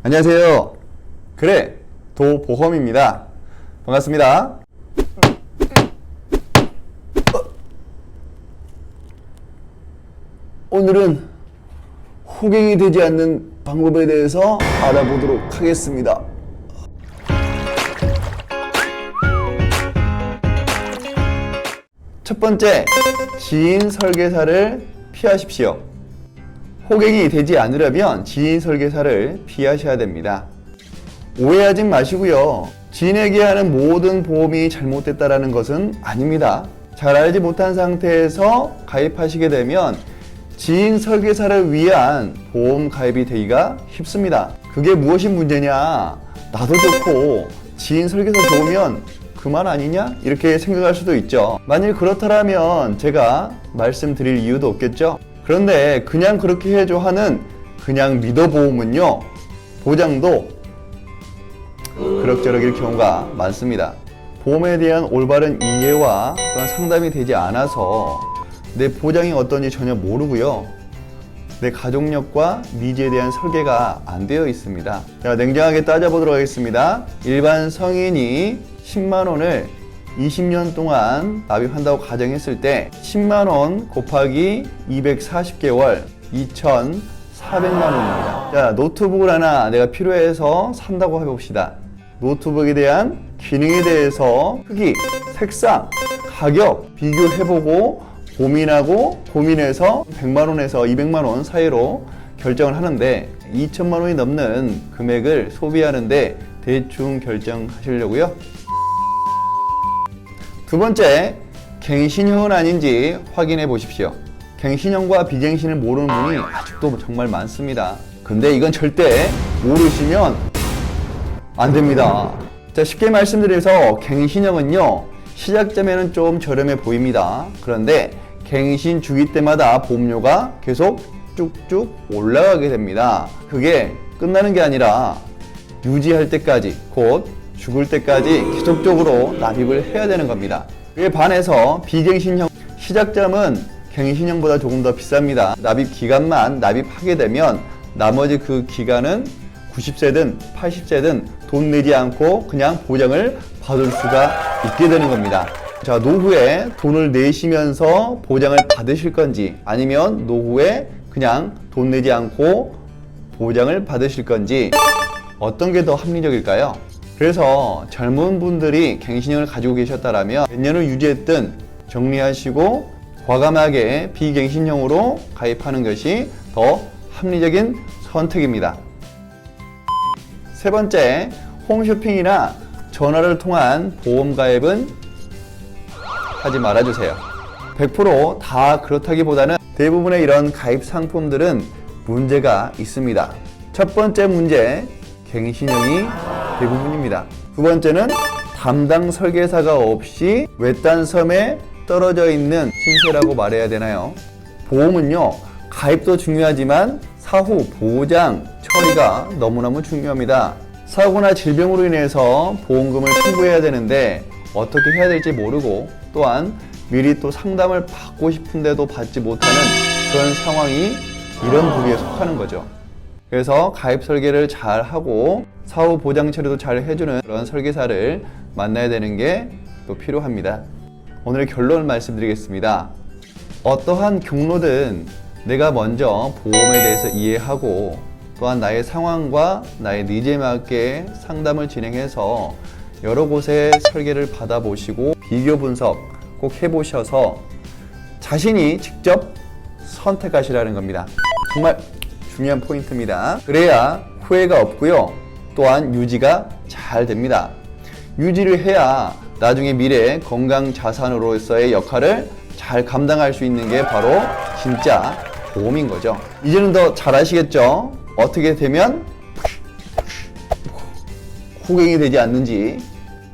안녕하세요. 그래, 도보험입니다. 반갑습니다. 오늘은 호갱이 되지 않는 방법에 대해서 알아보도록 하겠습니다. 첫 번째, 지인 설계사를 피하십시오. 호갱이 되지 않으려면 지인 설계사를 피하셔야 됩니다. 오해하지 마시고요. 지인에게 하는 모든 보험이 잘못됐다는 것은 아닙니다. 잘 알지 못한 상태에서 가입하시게 되면 지인 설계사를 위한 보험 가입이 되기가 쉽습니다. 그게 무엇이 문제냐? 나도 좋고 지인 설계사 좋으면 그만 아니냐? 이렇게 생각할 수도 있죠. 만일 그렇다면 제가 말씀드릴 이유도 없겠죠? 그런데 그냥 그렇게 해줘 하는 그냥 믿어보험은요, 보장도 그럭저럭일 경우가 많습니다. 보험에 대한 올바른 이해와 또한 상담이 되지 않아서 내 보장이 어떤지 전혀 모르고요, 내 가족력과 니즈에 대한 설계가 안 되어 있습니다. 자, 냉정하게 따져보도록 하겠습니다. 일반 성인이 10만원을 20년 동안 납입한다고 가정했을 때 10만원 곱하기 240개월 2,400만원입니다. 자, 노트북을 하나 내가 필요해서 산다고 해봅시다. 노트북에 대한 기능에 대해서 크기, 색상, 가격 비교해보고 고민해서 100만원에서 200만원 사이로 결정을 하는데 2천만원이 넘는 금액을 소비하는데 대충 결정하시려고요. 두 번째, 갱신형은 아닌지 확인해 보십시오. 갱신형과 비갱신을 모르는 분이 아직도 정말 많습니다. 근데 이건 절대 모르시면 안 됩니다. 자, 쉽게 말씀드려서 갱신형은요, 시작점에는 좀 저렴해 보입니다. 그런데 갱신 주기 때마다 보험료가 계속 쭉쭉 올라가게 됩니다. 그게 끝나는 게 아니라 유지할 때까지, 곧 죽을 때까지 계속적으로 납입을 해야 되는 겁니다. 그에 반해서 비갱신형, 시작점은 갱신형보다 조금 더 비쌉니다. 납입 기간만 납입하게 되면 나머지 그 기간은 90세든 80세든 돈 내지 않고 그냥 보장을 받을 수가 있게 되는 겁니다. 자, 노후에 돈을 내시면서 보장을 받으실 건지, 아니면 노후에 그냥 돈 내지 않고 보장을 받으실 건지, 어떤 게 더 합리적일까요? 그래서 젊은 분들이 갱신형을 가지고 계셨다면 몇 년을 유지했든 정리하시고 과감하게 비갱신형으로 가입하는 것이 더 합리적인 선택입니다. 세 번째, 홈쇼핑이나 전화를 통한 보험 가입은 하지 말아주세요. 100% 다 그렇다기보다는 대부분의 이런 가입 상품들은 문제가 있습니다. 첫 번째 문제, 갱신형이 대부분입니다. 두 번째는 담당 설계사가 없이 외딴 섬에 떨어져 있는 신세라고 말해야 되나요? 보험은요, 가입도 중요하지만 사후 보장 처리가 너무너무 중요합니다. 사고나 질병으로 인해서 보험금을 청구해야 되는데 어떻게 해야 될지 모르고, 또한 미리 또 상담을 받고 싶은데도 받지 못하는 그런 상황이 이런 부류에 속하는 거죠. 그래서 가입 설계를 잘 하고 사후 보장 처리도 잘 해주는 그런 설계사를 만나야 되는 게 또 필요합니다. 오늘 결론을 말씀드리겠습니다. 어떠한 경로든 내가 먼저 보험에 대해서 이해하고, 또한 나의 상황과 나의 니즈에 맞게 상담을 진행해서 여러 곳에 설계를 받아보시고 비교 분석 꼭 해보셔서 자신이 직접 선택하시라는 겁니다. 정말 중요한 포인트입니다. 그래야 후회가 없고요, 또한 유지가 잘 됩니다. 유지를 해야 나중에 미래 건강 자산으로서의 역할을 잘 감당할 수 있는 게 바로 진짜 보험인 거죠. 이제는 더 잘 아시겠죠? 어떻게 되면 호갱이 되지 않는지.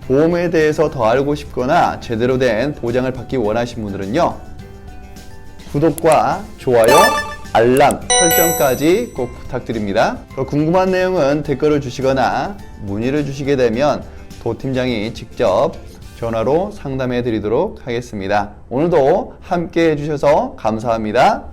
보험에 대해서 더 알고 싶거나 제대로 된 보장을 받기 원하시는 분들은요, 구독과 좋아요, 알람 설정까지 꼭 부탁드립니다. 더 궁금한 내용은 댓글을 주시거나 문의를 주시게 되면 도 팀장이 직접 전화로 상담해 드리도록 하겠습니다. 오늘도 함께 해주셔서 감사합니다.